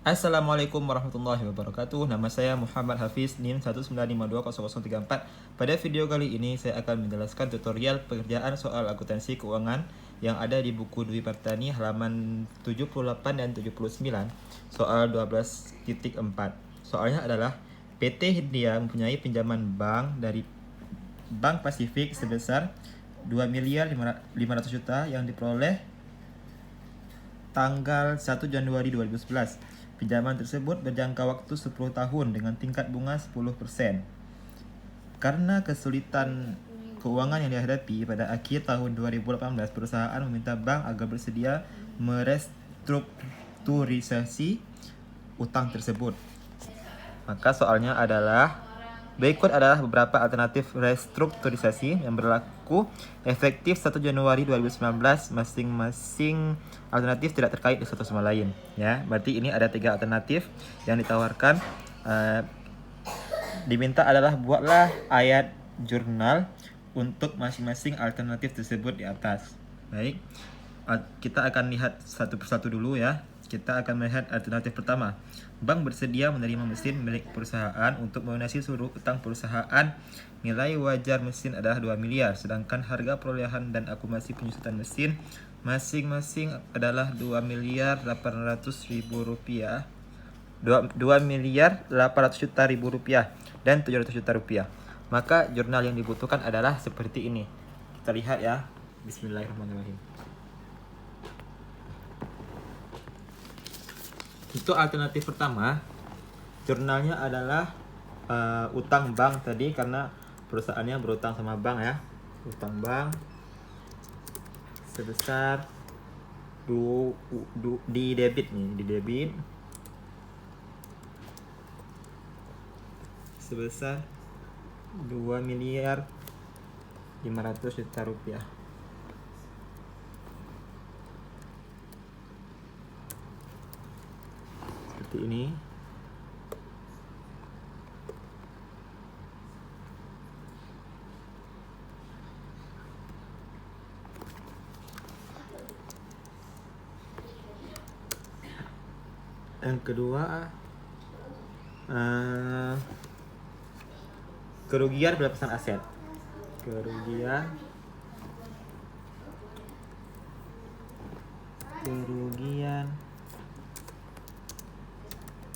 Assalamualaikum warahmatullahi wabarakatuh. Nama saya Muhammad Hafiz, NIM 195200034. Pada video kali ini saya akan menjelaskan tutorial pekerjaan soal akuntansi keuangan yang ada di buku Dwi Partani halaman 78 dan 79, soal 12.4. Soalnya adalah PT Hindia mempunyai pinjaman bank dari Bank Pasifik sebesar 2.500.000.000 yang diperoleh tanggal 1 Januari 2011. Pinjaman tersebut berjangka waktu 10 tahun dengan tingkat bunga 10%. Karena kesulitan keuangan yang dihadapi pada akhir tahun 2018, perusahaan meminta bank agar bersedia merestrukturisasi utang tersebut. Maka soalnya adalah berikut adalah beberapa alternatif restrukturisasi yang berlaku efektif 1 Januari 2019. Masing-masing alternatif tidak terkait satu sama lain, ya. Berarti ini ada 3 alternatif yang ditawarkan. Diminta adalah buatlah ayat jurnal untuk masing-masing alternatif tersebut di atas. Baik, kita akan lihat satu persatu dulu, ya. Kita akan melihat alternatif pertama. Bank bersedia menerima mesin milik perusahaan untuk melunasi seluruh utang perusahaan. Nilai wajar mesin adalah 2 miliar, sedangkan harga perolehan dan akumulasi penyusutan mesin masing-masing adalah 2.800.000 rupiah, 2.800.000.000 rupiah dan 700 juta rupiah. Maka jurnal yang dibutuhkan adalah seperti ini. Kita lihat, ya. Bismillahirrahmanirrahim. Untuk alternatif pertama, jurnalnya adalah utang bank tadi, karena perusahaannya berutang sama bank, ya. Utang bank sebesar di debit sebesar 2.500.000.000 rupiah. Seperti ini. Yang kedua, kerugian pelepasan aset. Kerugian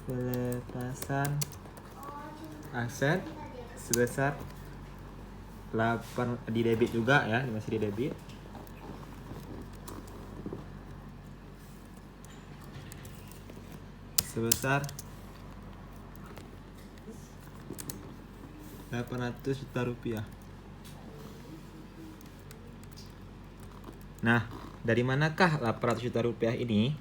pelepasan aset sebesar 8 di debit juga, ya, masih di debit. Sebesar 800 juta rupiah. Nah, dari manakah 800 juta rupiah ini?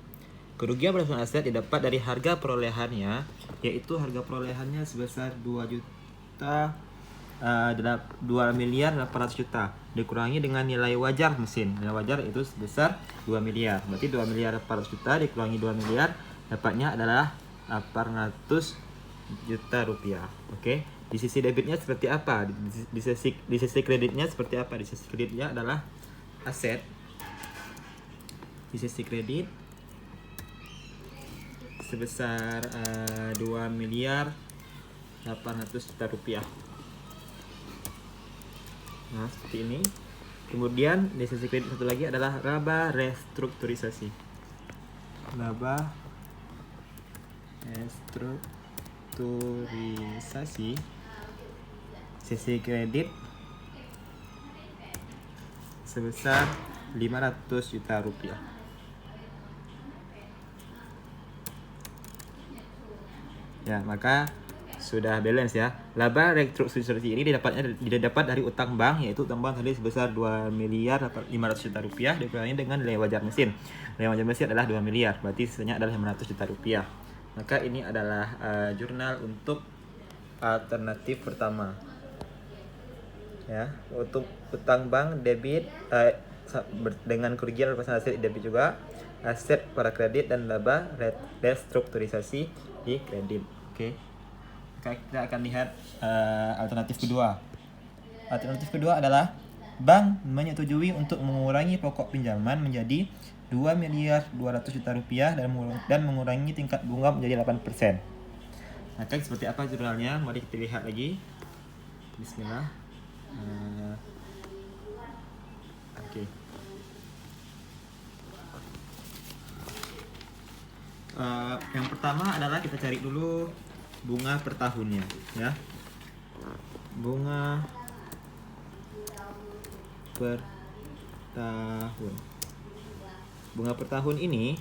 Kerugian pelepasan aset didapat dari harga perolehannya, yaitu harga perolehannya sebesar 2.800.000.000 dikurangi dengan nilai wajar mesin. Nilai wajar itu sebesar 2 miliar. Berarti 2.800.000.000 dikurangi 2 miliar, dapatnya adalah 800 juta rupiah. Oke. Di sisi debitnya seperti apa? Di sisi kreditnya seperti apa? Di sisi kreditnya adalah aset. Di sisi kredit sebesar 2.800.000.000 rupiah. Nah, seperti ini. Kemudian di sisi kredit satu lagi adalah laba restrukturisasi. Laba restrukturisasi sisi kredit sebesar 500 juta rupiah. Ya, maka sudah balance, ya. Laba restrukturisasi ini didapat dari utang bank, yaitu utang bank tadi sebesar 2.500.000.000 rupiah dikurangi dengan nilai wajar mesin. Nilai wajar mesin adalah 2 miliar, berarti sisanya adalah 500 juta rupiah. Maka ini adalah jurnal untuk alternatif pertama, ya. Untuk utang bank debit dengan kerugian pelepasan aset debit juga, aset para kredit, dan laba restrukturisasi di kredit. Oke. Kita akan lihat alternatif kedua. Alternatif kedua adalah bank menyetujui untuk mengurangi pokok pinjaman menjadi 2.200.000.000 rupiah dan mengurangi tingkat bunga menjadi 8%. Maka seperti apa jurnalnya? Mari kita lihat lagi. Bismillah. Oke. Yang pertama adalah kita cari dulu bunga per tahunnya, ya. Bunga per tahun. Bunga per tahun ini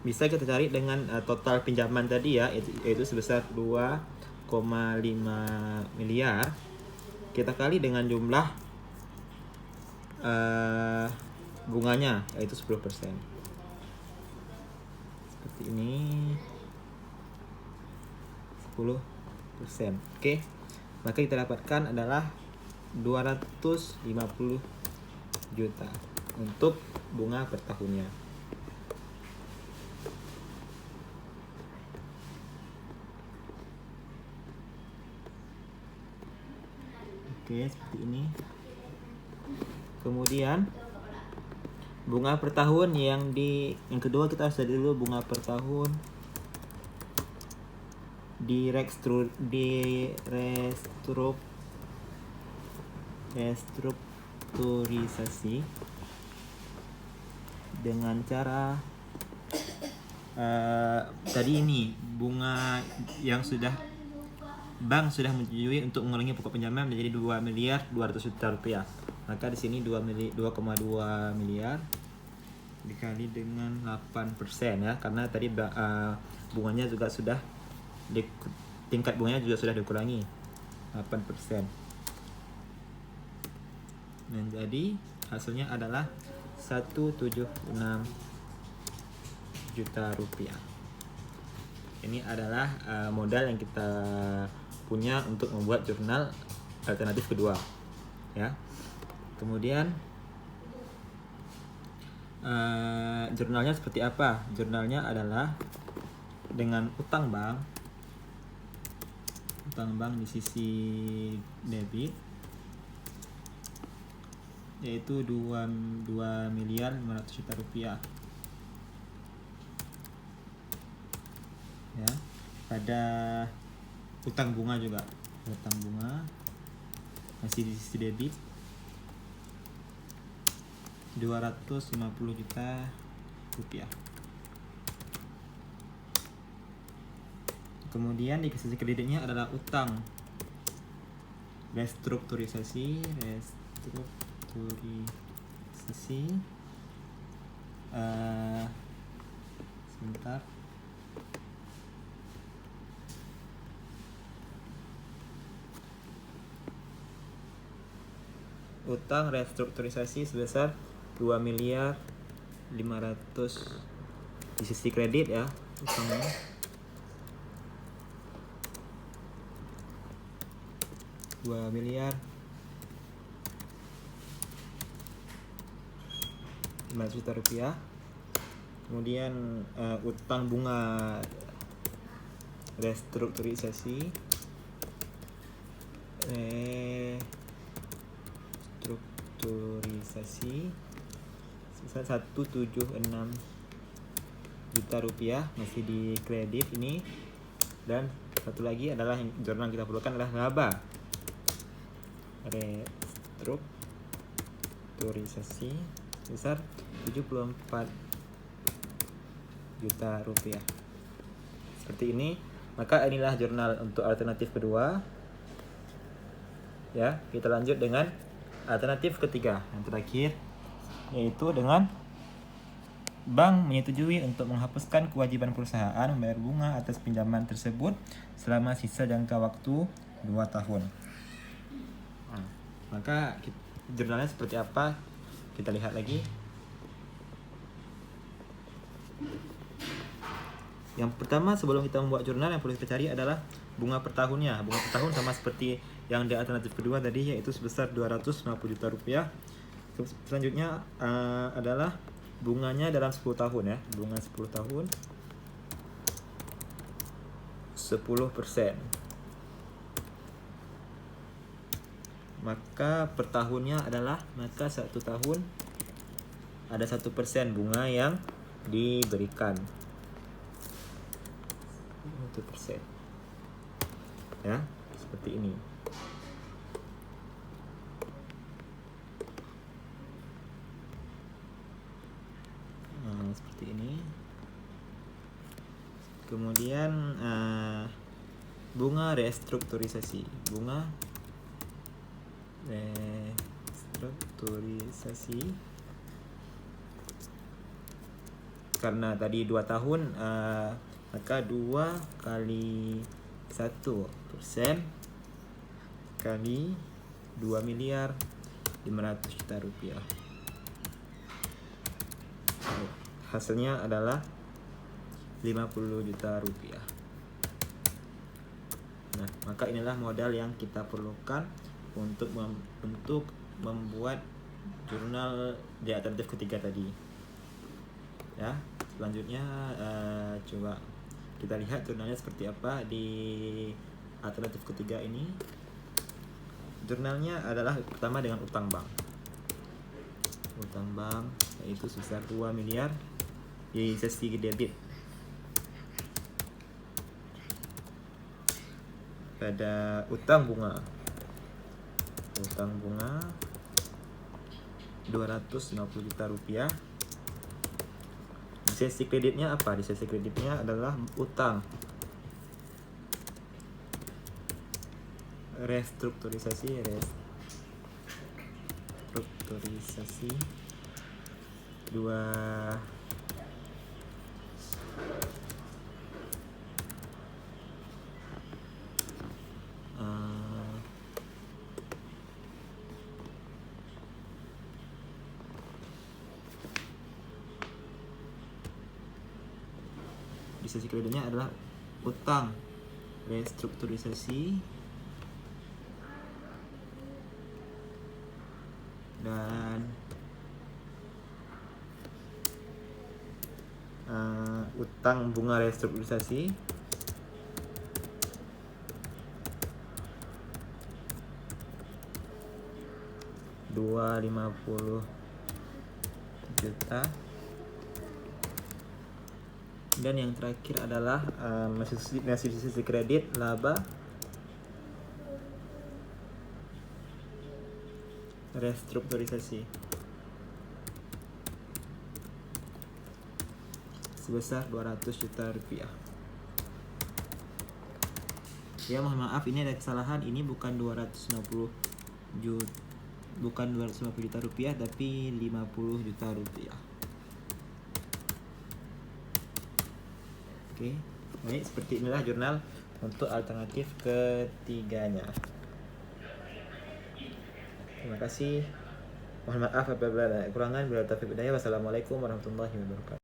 bisa kita cari dengan total pinjaman tadi ya, yaitu sebesar 2,5 miliar. Kita kali dengan jumlah bunganya, yaitu 10%. Seperti ini, 10%. Oke, maka kita dapatkan adalah 250 juta untuk bunga per tahunnya. Oke, seperti ini. Kemudian bunga per tahun yang kedua, kita harus cari dulu bunga per tahun di restrukturisasi dengan cara tadi ini bunga yang bank sudah menyetujui untuk mengurangi pokok pinjaman menjadi 2.200.000.000 rupiah. Maka di sini 2,2 miliar dikali dengan 8% ya, karena tadi bunganya juga sudah tingkat bunganya juga sudah dikurangi 8%. Menjadi hasilnya adalah 176 juta rupiah. Ini adalah modal yang kita punya untuk membuat jurnal alternatif kedua, ya. Kemudian jurnalnya seperti apa? Jurnalnya adalah dengan utang bank di sisi debit, yaitu 2.500.000.000 rupiah. Ya, pada utang bunga juga, utang bunga masih di sisi debit 250 juta rupiah. Kemudian di sisi kreditnya adalah utang restrukturisasi sebentar. Utang restrukturisasi sebesar 2.500.000.000 di sisi kredit ya, utangnya. Rp2.500.000.000. Kemudian utang bunga restrukturisasi sebesar 176 juta rupiah masih di kredit ini. Dan satu lagi adalah yang jurnal kita perlukan adalah laba restrukturisasi sebesar 74 juta rupiah. Seperti ini. Maka inilah jurnal untuk alternatif kedua. Ya, kita lanjut dengan alternatif ketiga, yang terakhir, yaitu dengan bank menyetujui untuk menghapuskan kewajiban perusahaan membayar bunga atas pinjaman tersebut selama sisa jangka waktu 2 tahun. Maka jurnalnya seperti apa? Kita lihat lagi. Yang pertama, sebelum kita membuat jurnal, yang perlu kita cari adalah bunga per tahunnya. Bunga per tahun sama seperti yang di alternatif kedua tadi, yaitu sebesar 250 juta rupiah. Selanjutnya adalah bunganya dalam 10 tahun ya. Bunga 10 tahun 10%. maka per tahunnya adalah, maka 1 tahun ada 1% bunga yang diberikan. 1%. Ya, seperti ini. Seperti ini. Kemudian bunga restrukturisasi. Bunga restrukturisasi karena tadi 2 tahun, maka 2 kali 1% kali 2.500.000.000 rupiah. Hasilnya adalah 50 juta rupiah. Nah, maka inilah modal yang kita perlukan untuk membuat jurnal di alternatif ketiga tadi. Ya, selanjutnya coba kita lihat jurnalnya seperti apa di alternatif ketiga ini. Jurnalnya adalah pertama dengan utang bank. Utang bank yaitu sebesar 2 miliar di sesi debit. Pada utang bunga 250 juta rupiah. Di sesi kreditnya apa? Di sesi kreditnya adalah utang restrukturisasi 2 di sesi kreditnya adalah utang restrukturisasi dan utang bunga restrukturisasi $250 juta. Dan yang terakhir adalah masih di sisi kredit laba restrukturisasi sebesar 200 juta rupiah. Ya, mohon maaf, ini ada kesalahan. Ini bukan 250 juta rupiah, tapi 50 juta rupiah. Oke, baik, seperti inilah jurnal untuk alternatif ketiganya. Terima kasih. Mohon maaf apabila ada kekurangan. Wassalamualaikum warahmatullahi wabarakatuh.